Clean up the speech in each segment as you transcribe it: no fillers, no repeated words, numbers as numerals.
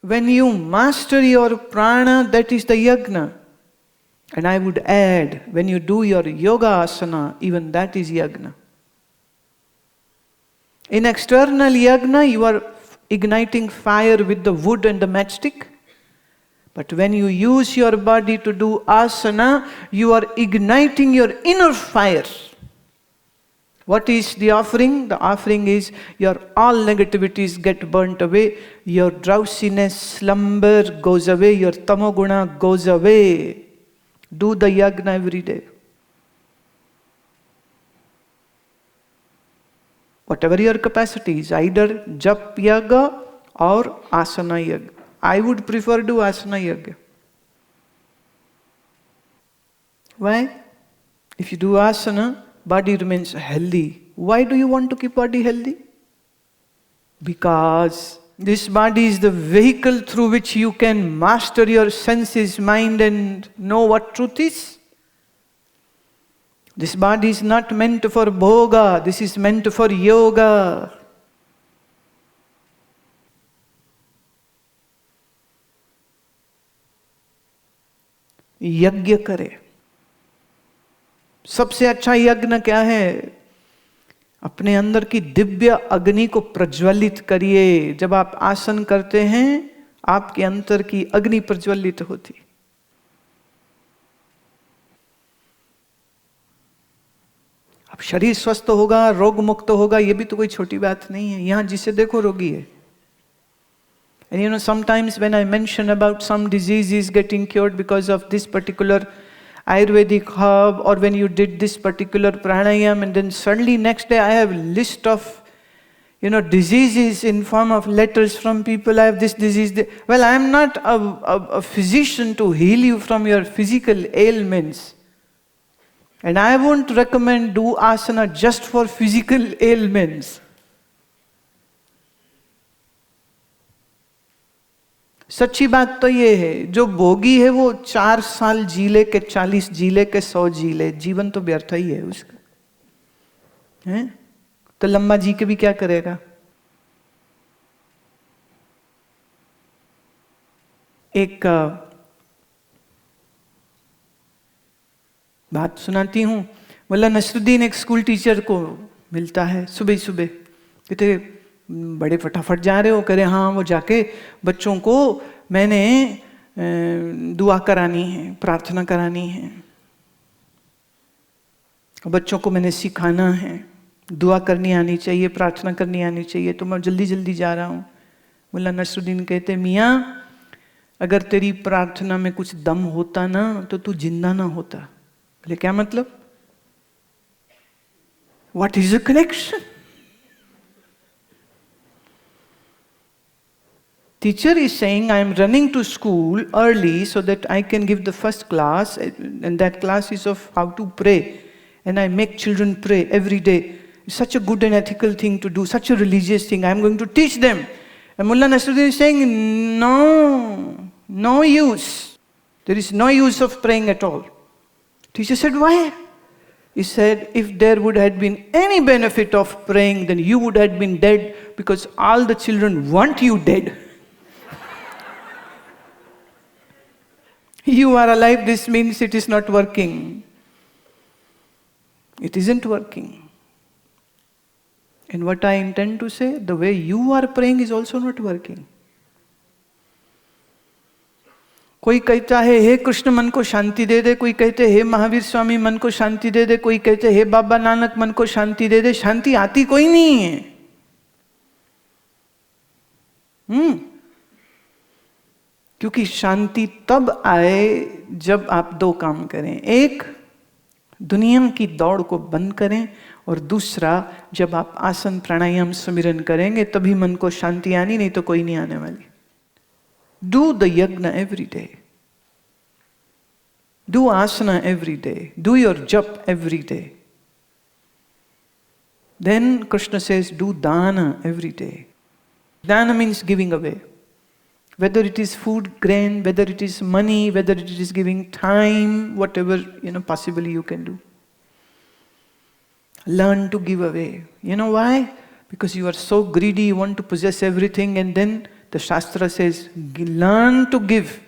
When you master your prana, that is the yagna. And I would add, when you do your yoga asana, even that is yagna. In external yagna, you are igniting fire with the wood and the matchstick. But when you use your body to do asana, you are igniting your inner fire. What is the offering? The offering is your all negativities get burnt away, your drowsiness, slumber goes away, your tamoguna goes away. Do the yagna every day. Whatever your capacity is, either jap yaga or asana yaga. I would prefer do asana yaga. Why? If you do asana, body remains healthy. Why do you want to keep body healthy? Because this body is the vehicle through which you can master your senses, mind, and know what truth is. This body is not meant for bhoga, this is meant for yoga. यज्ञ करे. सबसे अच्छा यज्ञ क्या है? अपने अंदर की दिव्य अग्नि को प्रज्वलित करिए. जब आप आसन करते हैं, आपके अंतर की अग्नि प्रज्वलित होती. अब शरीर स्वस्थ होगा, रोग मुक्त होगा, ये भी तो कोई छोटी बात नहीं है. यहां जिसे देखो रोगी है. And you know, sometimes when I mention about some diseases getting cured because of this particular Ayurvedic herb, or when you did this particular pranayam, and then suddenly next day I have list of, diseases in form of letters from people. I have this disease. Well, I am not a physician to heal you from your physical ailments. And I won't recommend do asana just for physical ailments. सच्ची बात तो ये है, जो भोगी है वो 4 साल जीले के 40 जीले के 100 जीले, जीवन तो व्यर्थ ही है उसका, है? तो लंबा जी के भी क्या करेगा? एक बात सुनाती हूँ. मुल्ला नसरुद्दीन एक स्कूल टीचर को मिलता है सुबह सुबह. कहते बड़े फटाफट जा रहे हो? करे हाँ, वो जाके बच्चों को मैंने दुआ करानी है, प्रार्थना करानी है, बच्चों को मैंने सिखाना है, दुआ करनी आनी चाहिए, प्रार्थना करनी आनी चाहिए, तो मैं जल्दी जल्दी जा रहा हूँ. मुल्ला नसरुद्दीन कहते मियाँ, अगर तेरी प्रार्थना में कुछ दम होता ना तो तू जिंदा ना होता. बोले क्या मतलब? What is the connection? Teacher is saying, I am running to school early so that I can give the first class, and that class is of how to pray. And I make children pray every day. It's such a good and ethical thing to do, such a religious thing. I am going to teach them. And Mullah Nasruddin is saying, no use. There is no use of praying at all. Teacher said, why? He said, if there would have been any benefit of praying, then you would have been dead, because all the children want you dead. You are alive, this means it is not working. It isn't working. And what I intend to say, the way you are praying is also not working. कोई कहता है हे कृष्ण मन को शांति दे दे, कोई कहते हे महावीर स्वामी मन को शांति दे दे, कोई कहते हे बाबा नानक मन को शांति दे दे. शांति आती कोई नहीं है. क्योंकि शांति तब आए जब आप 2 काम करें. एक, दुनिया की दौड़ को बंद करें, और दूसरा, जब आप आसन प्राणायाम सुमिरन करेंगे तभी मन को शांति आनी, नहीं तो कोई नहीं आने वाली. Do the yagna every day. Do asana every day. Do your jap every day. Then Krishna says, do dana every day. Dana means giving away. Whether it is food, grain, whether it is money, whether it is giving time, whatever, possibly you can do. Learn to give away. You know why? Because you are so greedy, you want to possess everything, and then The Shastra says, learn to give.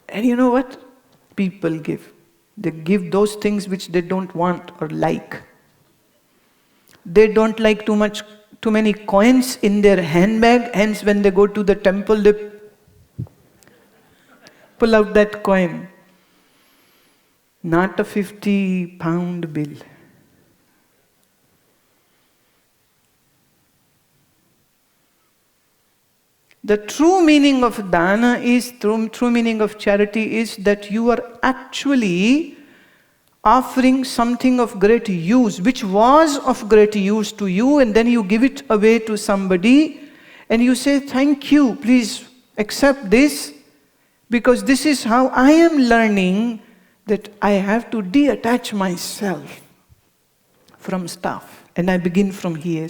And you know what? People give. They give those things which they don't want or like. They don't like too many coins in their handbag, hence when they go to the temple, they pull out that coin. Not a 50-pound bill. The true meaning of dana is, true meaning of charity is that you are actually offering something of great use, which was of great use to you, and then you give it away to somebody, and you say, thank you, please accept this, because this is how I am learning that I have to detach myself from stuff, and I begin from here.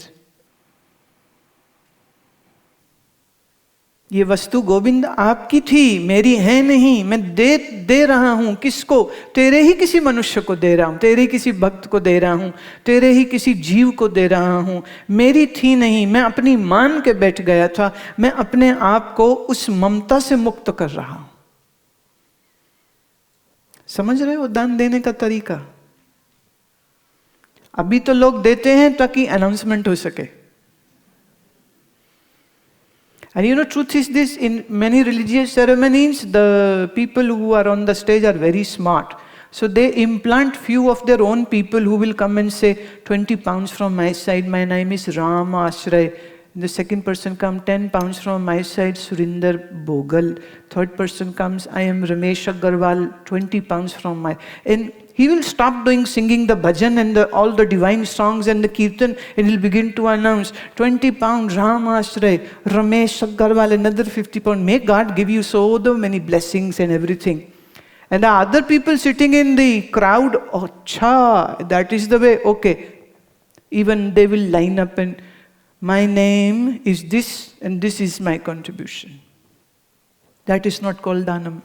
ये वस्तु गोविंद आपकी थी, मेरी है नहीं, मैं दे रहा हूं किसको? तेरे ही किसी मनुष्य को दे रहा हूं, तेरे ही किसी भक्त को दे रहा हूं, तेरे ही किसी जीव को दे रहा हूं, मेरी थी नहीं, मैं अपनी मान के बैठ गया था, मैं अपने आप को उस ममता से मुक्त कर रहा हूं। समझ रहे हो दान देने का तरीका? अभी तो लोग देते हैं ताकि अनाउंसमेंट हो सके। And you know, truth is this, in many religious ceremonies, the people who are on the stage are very smart. So they implant few of their own people who will come and say, 20 pounds from my side, my name is Ram Ashray. The second person comes, 10 pounds from my side, Surinder Bogal. Third person comes, I am Ramesh Agarwal, 20 pounds from my... And he will stop doing singing the bhajan and all the divine songs and the kirtan, and he'll begin to announce, 20 pounds, Ram Ashray, Ramesh Agarwal, another 50 pounds. May God give you so many blessings and everything. And the other people sitting in the crowd, oh, cha, that is the way, okay. Even they will line up and, my name is this, and this is my contribution. That is not called dhanam.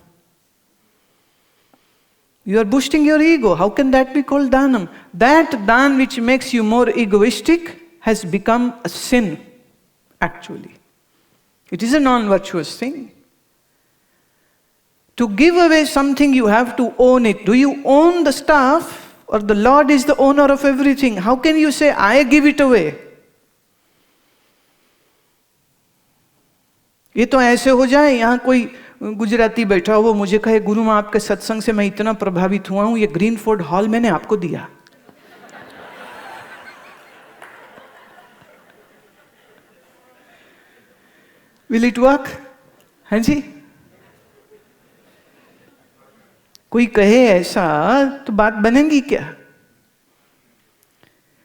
You are boosting your ego. How can that be called dhanam? That dan which makes you more egoistic has become a sin, actually. It is a non-virtuous thing. To give away something, you have to own it. Do you own the stuff, or the Lord is the owner of everything? How can you say, I give it away? ये तो ऐसे हो जाए, यहाँ कोई गुजराती बैठा हो, वो मुझे कहे, गुरु मां आपके सत्संग से मैं इतना प्रभावित हुआ हूं, ये ग्रीनफोर्ड हॉल मैंने आपको दिया। Will it work? हाँ जी? कोई कहे ऐसा तो बात बनेगी क्या?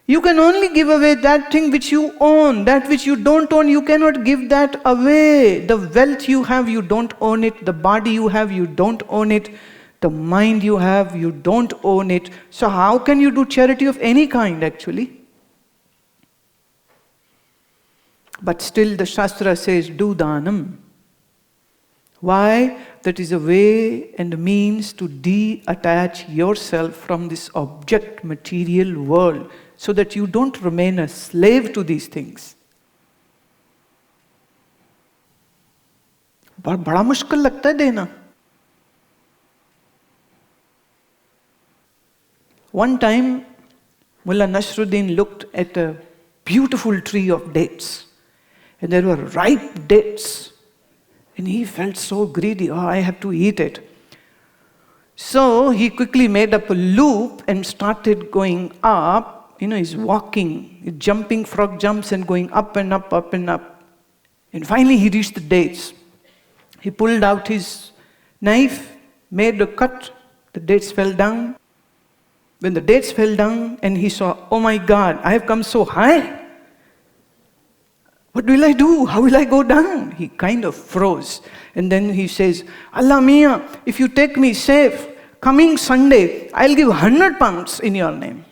You can only give away that thing which you own. That which you don't own, you cannot give that away. The wealth you have, you don't own it. The body you have, you don't own it. The mind you have, you don't own it. So how can you do charity of any kind, actually? But still the Shastra says, do dhanam. Why? That is a way and means to detach yourself from this object material world, so that you don't remain a slave to these things. बड़ा मुश्किल लगता है देना. One time, Mullah Nasruddin looked at a beautiful tree of dates, and there were ripe dates, and he felt so greedy. Oh, I have to eat it. So he quickly made up a loop and started going up. You know, he's walking, he's jumping frog jumps and going up and up, up and up. And finally he reached the dates. He pulled out his knife, made a cut, the dates fell down. When the dates fell down and he saw, oh my God, I have come so high. What will I do? How will I go down? He kind of froze. And then he says, Allah Mia, if you take me safe, coming Sunday, I'll give 100 pounds in your name.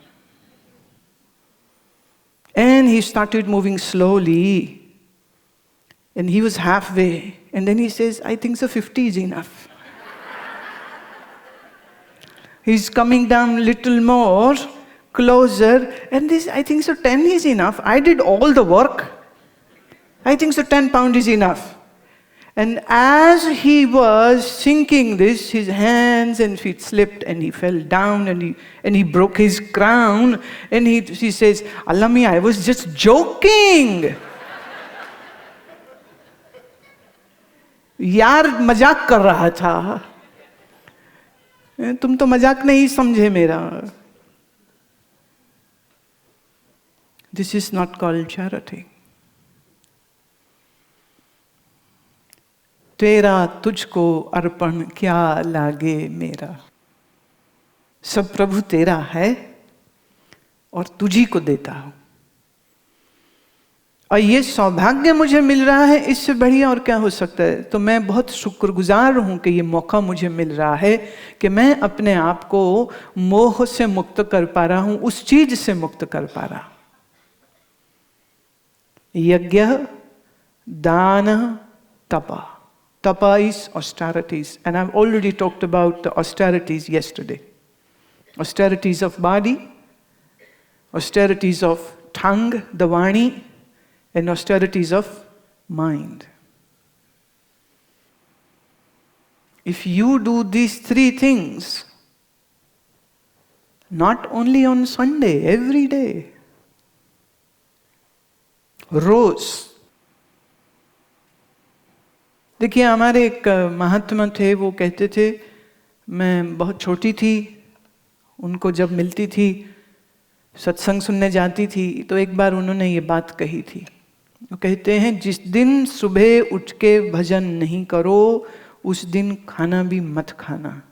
And he started moving slowly. And he was halfway. And then he says, I think so 50 is enough. He's coming down a little more, closer. And this, I think so 10 is enough. I did all the work. I think so 10 pounds is enough. And as he was thinking this, his hands and feet slipped and he fell down and he broke his crown. And he says, Allami, I was just joking. यार मजाक कर रहा था, तुम तो मजाक नहीं समझे मेरा. This is not called charity. तेरा तुझको अर्पण क्या लागे मेरा. सब प्रभु तेरा है और तुझी को देता हूं. और ये सौभाग्य मुझे मिल रहा है, इससे बढ़िया और क्या हो सकता है. तो मैं बहुत शुक्रगुजार हूं कि ये मौका मुझे मिल रहा है कि मैं अपने आप को मोह से मुक्त कर पा रहा हूं, उस चीज से मुक्त कर पा रहा हूं. यज्ञ, दान, तपा. Tapa is austerities, and I've already talked about the austerities yesterday. Austerities of body, austerities of tongue, the Vani, and austerities of mind. If you do these three things, not only on Sunday, every day, रोज. देखिए हमारे एक महात्मा थे, वो कहते थे, मैं बहुत छोटी थी, उनको जब मिलती थी, सत्संग सुनने जाती थी, तो एक बार उन्होंने ये बात कही थी. वो कहते हैं, जिस दिन सुबह उठ के भजन नहीं करो उस दिन खाना भी मत खाना,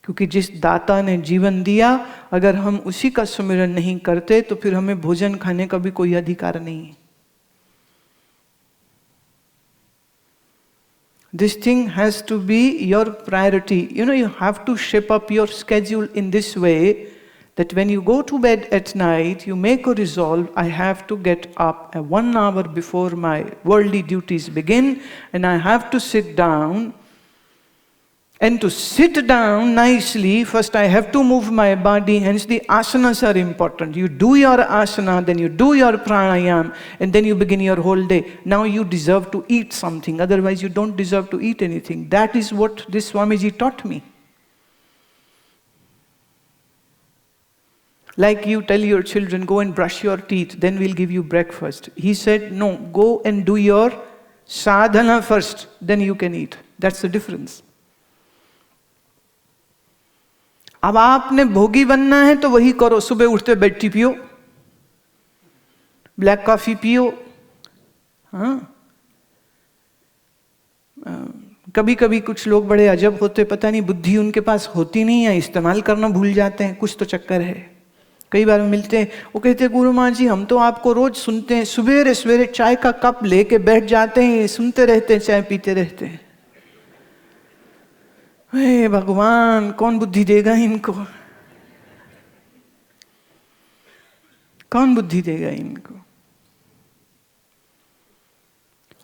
क्योंकि जिस दाता ने जीवन दिया, अगर हम उसी का सुमिरन नहीं करते तो फिर हमें भोजन खाने का भी कोई अधिकार नहीं है. This thing has to be your priority. You know, you have to shape up your schedule in this way that when you go to bed at night, you make a resolve, I have to get up 1 hour before my worldly duties begin, and I have to sit down. And to sit down nicely, first I have to move my body, hence the asanas are important. You do your asana, then you do your pranayam, and then you begin your whole day. Now you deserve to eat something, otherwise you don't deserve to eat anything. That is what this Swamiji taught me. Like you tell your children, go and brush your teeth, then we'll give you breakfast. He said, no, go and do your sadhana first, then you can eat. That's the difference. अब आपने भोगी बनना है तो वही करो. सुबह उठते बेड टी पियो, ब्लैक कॉफी पियो. हाँ, कभी कभी कुछ लोग बड़े अजब होते, पता नहीं बुद्धि उनके पास होती नहीं है, इस्तेमाल करना भूल जाते हैं, कुछ तो चक्कर है. कई बार मिलते हैं, वो कहते हैं, गुरु माँ जी हम तो आपको रोज सुनते हैं, सवेरे सवेरे चाय का कप लेके बैठ जाते हैं, सुनते रहते हैं, चाय पीते रहते हैं. हे भगवान, कौन बुद्धि देगा इनको, कौन बुद्धि देगा इनको.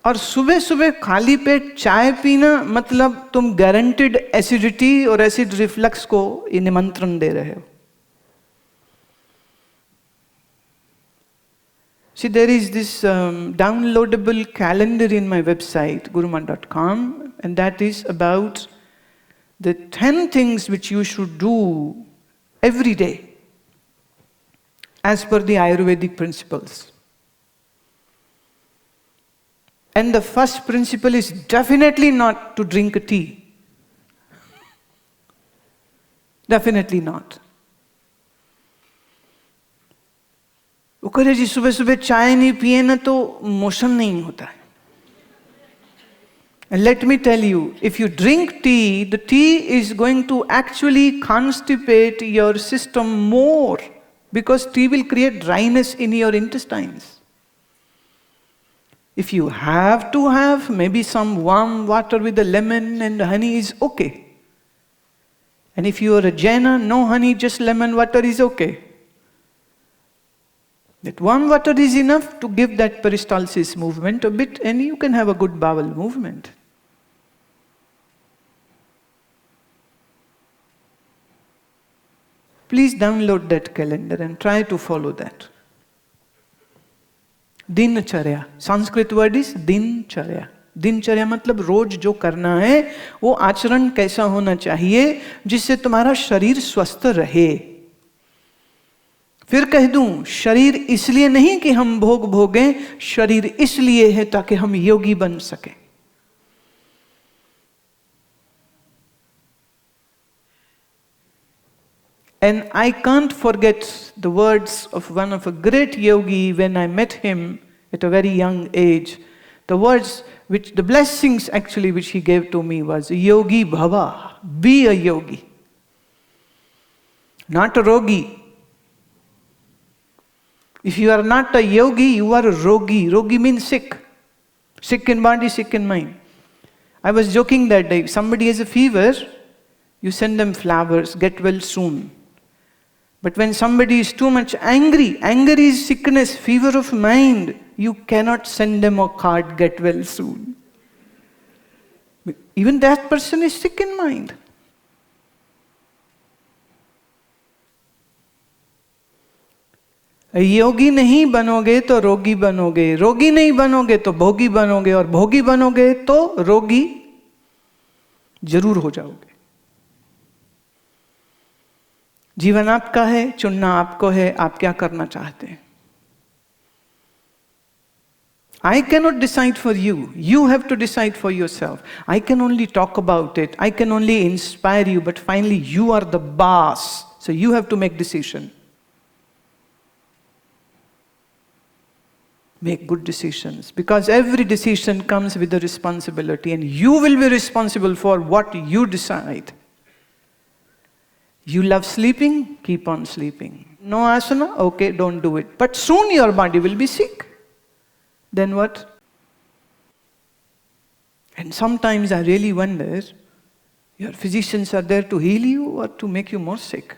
और सुबह सुबह खाली पेट चाय पीना मतलब तुम गारंटेड एसिडिटी और एसिड रिफ्लक्स को निमंत्रण दे रहे हो. See, there is this downloadable calendar in my website, guruma.com, and that is about the 10 things which you should do every day as per the Ayurvedic principles. And the first principle is definitely not to drink tea. Definitely not. वो कह रहे जी सुबह सुबह चाय नहीं पिए ना तो मोशन नहीं होता है. And let me tell you, if you drink tea, the tea is going to actually constipate your system more, because tea will create dryness in your intestines. If you have to have, maybe some warm water with the lemon and honey is okay. And if you are a Jaina, no honey, just lemon water is okay. That warm water is enough to give that peristalsis movement a bit, and you can have a good bowel movement. Please download that calendar and try to follow that. Dinacharya. Sanskrit word is Dincharya. दिनचर्या मतलब रोज जो करना है वो आचरण कैसा होना चाहिए जिससे तुम्हारा शरीर स्वस्थ रहे। फिर कह दूं, शरीर इसलिए नहीं कि हम भोग भोगें, शरीर इसलिए है ताकि हम योगी बन सकें। And I can't forget the words of one of a great yogi when I met him at a very young age. The words which, the blessings actually which he gave to me was yogi bhava, be a yogi, not a rogi. If you are not a yogi, you are a rogi. Rogi means sick. Sick in body, sick in mind. I was joking that day, somebody has a fever, you send them flowers, get well soon. But when somebody is too much angry, anger is sickness, fever of mind, you cannot send them a card, get well soon. Even that person is sick in mind. योगी नहीं बनोगे तो रोगी बनोगे, रोगी नहीं बनोगे तो भोगी बनोगे, और भोगी बनोगे तो रोगी जरूर हो जाओगे। जीवन आपका है, चुनना आपको है, आप क्या करना चाहते हैं। I cannot decide for you. You have to decide for yourself. I can only talk about it. I can only inspire you, but finally you are the boss. So you have to make decision. Make good decisions, because every decision comes with a responsibility, and you will be responsible for what you decide. You love sleeping, keep on sleeping. No asana? Okay, don't do it. But soon your body will be sick. Then what? And sometimes I really wonder, your physicians are there to heal you or to make you more sick?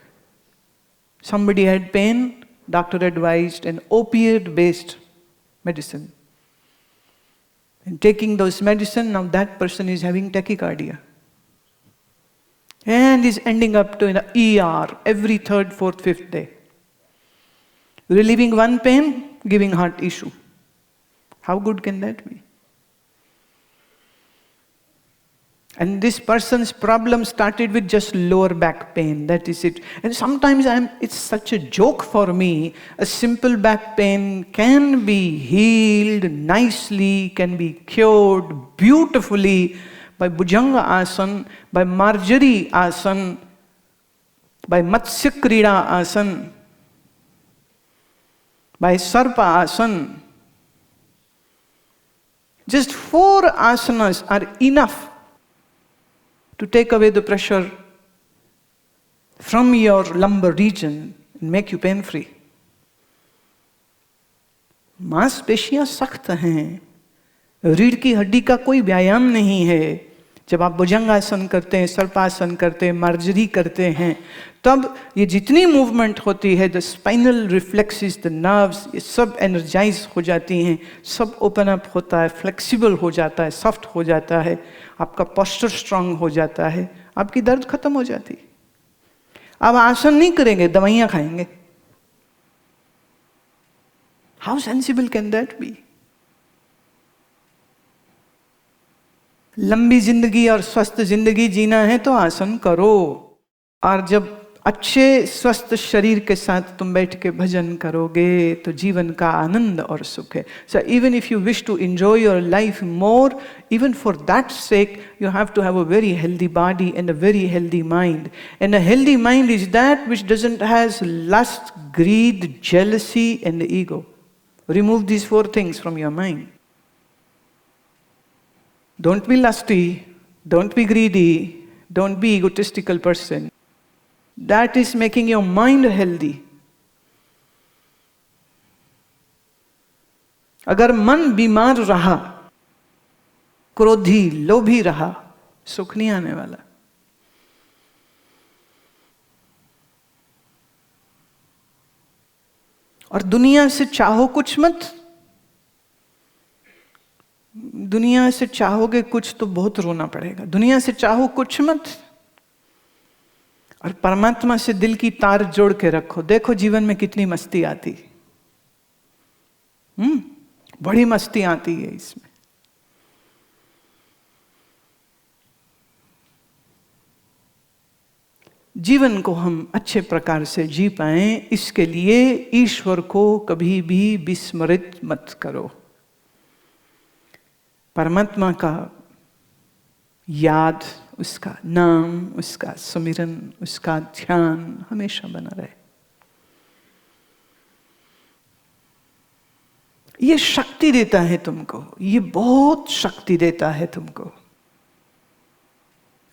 Somebody had pain, doctor advised an opiate-based medicine. And taking those medicine, now that person is having tachycardia. And is ending up to an ER every third, fourth, fifth day. Relieving one pain, giving heart issue. How good can that be? And this person's problem started with just lower back pain, that is it. And sometimes it's such a joke for me, a simple back pain can be healed nicely, can be cured beautifully by Bhujanga Asana, by Marjari Asana, by Matsya Krida Asana, by Sarpa Asana. Just 4 asanas are enough to take away the pressure from your lumbar region and make you pain free. मांसपेशियां सख्त हैं, रीढ़ की हड्डी का कोई व्यायाम नहीं है। जब आप भुजंगासन करते हैं, सर्पासन करते हैं, मार्जरी करते हैं, तब ये जितनी मूवमेंट होती है, the spinal reflexes, the nerves, ये सब एनर्जाइज हो जाती हैं, सब ओपन अप होता है, फ्लेक्सिबल हो जाता है, सॉफ्ट हो जाता है, आपका पोस्चर स्ट्रांग हो जाता है, आपकी दर्द खत्म हो जाती है। अब आसन नहीं करेंगे, दवाइयाँ खाएंगे। How sensible can that be? लंबी जिंदगी और स्वस्थ जिंदगी जीना है तो आसन करो। और जब अच्छे स्वस्थ शरीर के साथ तुम बैठ के भजन करोगे तो जीवन का आनंद और सुख है। So even if you wish to enjoy your life more, even for that sake, you have to have a very healthy body and a very healthy mind. And a healthy mind is that which doesn't has lust, greed, jealousy, and ego. Remove these 4 things from your mind. Don't be lusty, don't be greedy, don't be egotistical person. That is making your mind healthy. अगर मन बीमार रहा, क्रोधी, लोभी रहा, सुख नहीं आने वाला। और दुनिया से चाहो कुछ मत। दुनिया से चाहोगे कुछ तो बहुत रोना पड़ेगा। दुनिया से चाहो कुछ मत, और परमात्मा से दिल की तार जोड़ के रखो। देखो जीवन में कितनी मस्ती आती। बड़ी मस्ती आती है इसमें। जीवन को हम अच्छे प्रकार से जी पाएं, इसके लिए ईश्वर को कभी भी विस्मृत मत करो। परमात्मा का याद, उसका नाम, उसका सुमिरन, उसका ध्यान हमेशा बना रहे। ये शक्ति देता है तुमको, ये बहुत शक्ति देता है तुमको।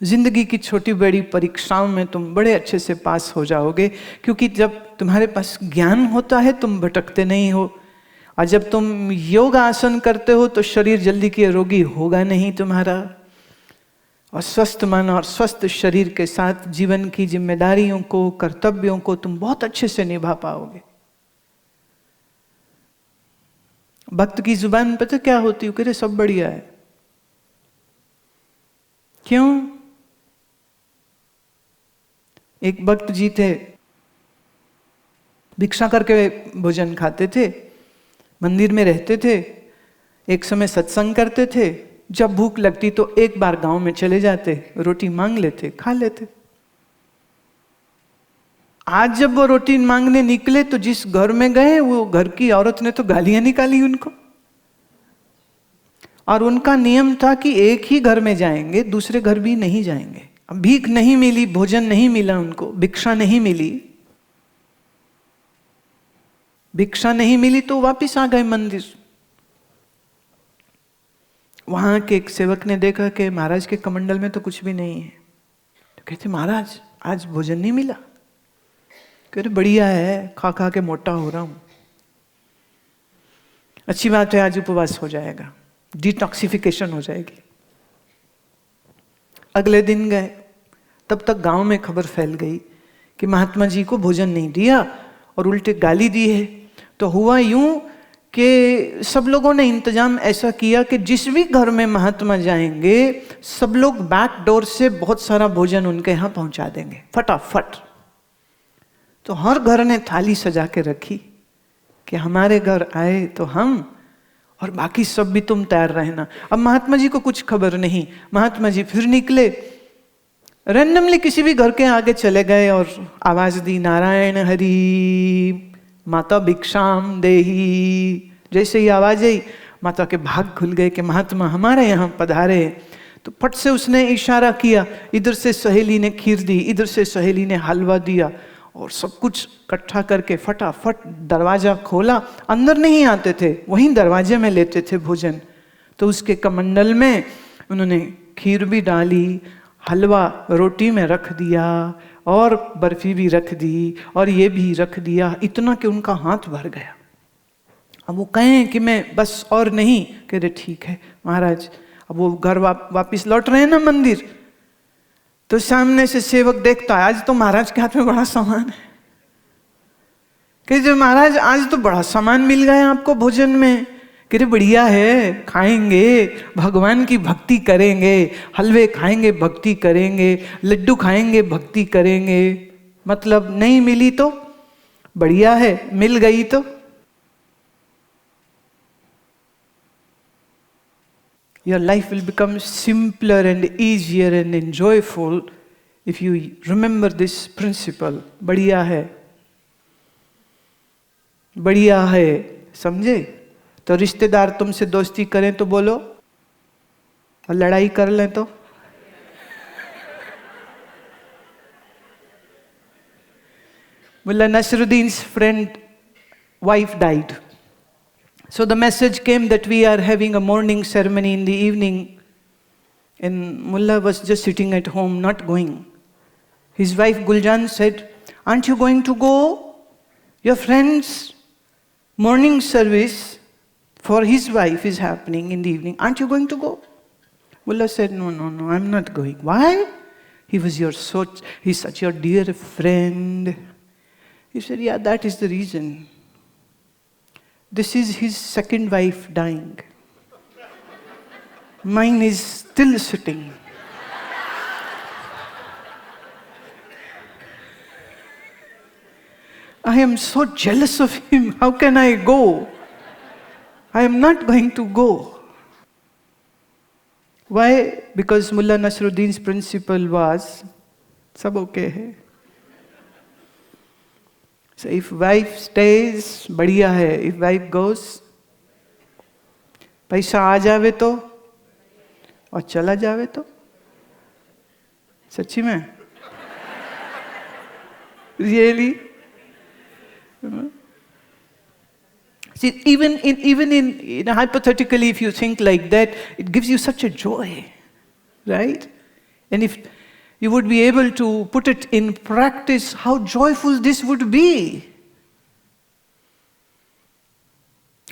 जिंदगी की छोटी बड़ी परीक्षाओं में तुम बड़े अच्छे से पास हो जाओगे, क्योंकि जब तुम्हारे पास ज्ञान होता है तुम भटकते नहीं हो। और जब तुम योग आसन करते हो तो शरीर जल्दी के रोगी होगा नहीं तुम्हारा। और स्वस्थ मन और स्वस्थ शरीर के साथ जीवन की जिम्मेदारियों को, कर्तव्यों को तुम बहुत अच्छे से निभा पाओगे। भक्त की जुबान पता क्या होती है? कह सब बढ़िया है। क्यों? एक भक्त जी थे, भिक्षा करके भोजन खाते थे, मंदिर में रहते थे, एक समय सत्संग करते थे, जब भूख लगती तो एक बार गांव में चले जाते, रोटी मांग लेते, खा लेते। आज जब वो रोटी मांगने निकले तो जिस घर में गए वो घर की औरत ने तो गालियां निकाली उनको। और उनका नियम था कि एक ही घर में जाएंगे, दूसरे घर भी नहीं जाएंगे। अब भीख नहीं मिली, भोजन नहीं मिला उनको, भिक्षा नहीं मिली, भिक्षा नहीं मिली तो वापिस आ गए मंदिर। वहां के एक सेवक ने देखा कि महाराज के कमंडल में तो कुछ भी नहीं है। तो कहते महाराज आज भोजन नहीं मिला। कहते बढ़िया है, खा खा के मोटा हो रहा हूं। अच्छी बात है, आज उपवास हो जाएगा, डिटॉक्सिफिकेशन हो जाएगी। अगले दिन गए, तब तक गांव में खबर फैल गई कि महात्मा जी को भोजन नहीं दिया और उल्टे गाली दी है। तो हुआ यूं कि सब लोगों ने इंतजाम ऐसा किया कि जिस भी घर में महात्मा जाएंगे सब लोग बैक डोर से बहुत सारा भोजन उनके यहाँ पहुंचा देंगे फटाफट। तो हर घर ने थाली सजा के रखी कि हमारे घर आए तो हम, और बाकी सब भी तुम तैयार रहना। अब महात्मा जी को कुछ खबर नहीं। महात्मा जी फिर निकले, रैंडमली किसी भी घर के आगे चले गए और आवाज दी, नारायण हरि माता भिक्षाम देही। जैसे ही आवाज आई माता के भाग खुल गए कि महात्मा हमारे यहाँ पधारे। तो फट से उसने इशारा किया, इधर से सहेली ने खीर दी, इधर से सहेली ने हलवा दिया, और सब कुछ इकट्ठा करके फटाफट दरवाजा खोला। अंदर नहीं आते थे, वहीं दरवाजे में लेते थे भोजन। तो उसके कमंडल में उन्होंने खीर भी डाली, हलवा रोटी में रख दिया, और बर्फी भी रख दी, और ये भी रख दिया, इतना कि उनका हाथ भर गया। अब वो कहें कि मैं बस और नहीं, कह रहे ठीक है महाराज। अब वो घर वापिस लौट रहे हैं ना मंदिर, तो सामने से सेवक देखता है आज तो महाराज के हाथ में बड़ा सामान है। कह जो महाराज आज तो बड़ा सामान मिल गया आपको भोजन में। कह रहे बढ़िया है, खाएंगे, भगवान की भक्ति करेंगे, हलवे खाएंगे भक्ति करेंगे, लड्डू खाएंगे भक्ति करेंगे। मतलब नहीं मिली तो बढ़िया है, मिल गई तो। Your life will become simpler and easier and enjoyable if you remember this principle. बढ़िया है, बढ़िया है, समझे? तो रिश्तेदार तुमसे दोस्ती करें तो बोलो, और लड़ाई कर लें तो? मुल्ला नसरुद्दीन's friend wife died. So the message came that we are having a morning ceremony in the evening, and Mullah was just sitting at home, not going. His wife Guljan said, "Aren't you going to go? Your friend's morning service for his wife is happening in the evening. Aren't you going to go?" Mullah said, "No, I'm not going." "Why?" He's such your dear friend." He said, "Yeah, that is the reason. This is his second wife dying. Mine is still sitting. I am so jealous of him. How can I go? I am not going to go." Why? Because Mullah Nasruddin's principle was, सब okay है, So if wife stays, बढ़िया है. If wife goes, पैसा आ जावे तो और चला जावे तो. सच्ची में? Really? See, even in hypothetically, if you think like that, it gives you such a joy, right? And if you would be able to put it in practice, how joyful this would be.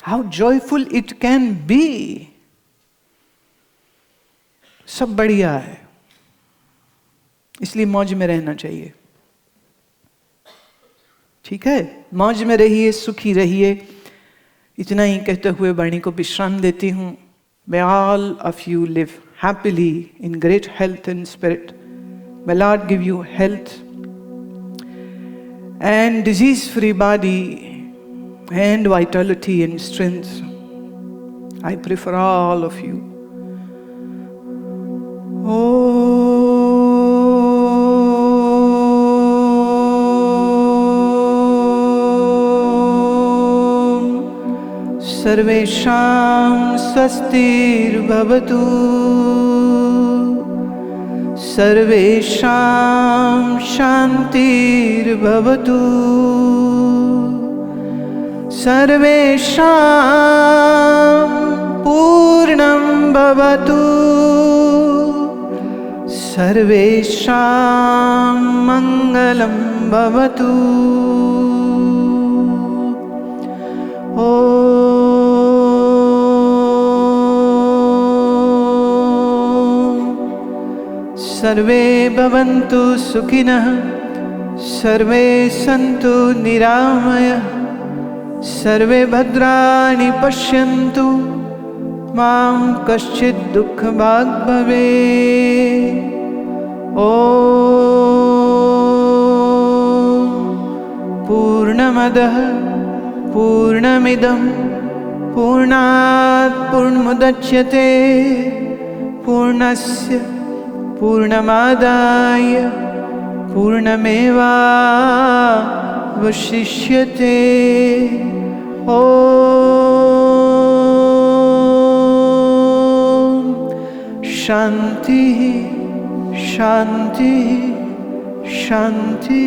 How joyful it can be. सब बढ़िया है, इसलिए मौज में रहना चाहिए. ठीक है, मौज में रहिए, सुखी रहिए. इतना ही कहते हुए वाणी को विश्राम देती हूँ. May all of you live happily in great health and spirit. May Lord give you health and disease-free body and vitality and strength. I pray for all of you. सर्वेषां स्वस्तिर्भवतु. सर्वेषां शान्तिर्भवतु. सर्वेषां पूर्णं भवतु. सर्वेषां मङ्गलं भवतु. सर्वे भवन्तु सुखिनः. सर्वे सन्तु निरामयाः. सर्वे भद्राणि पश्यन्तु. मां कश्चित् दुःखभाग् भवेत्. पूर्णमदः पूर्णमिदं पूर्णात् पूर्णमुदच्यते. पूर्णस्य पूर्णमादाय पूर्णमेवावशिष्यते. शांति शांति शांति.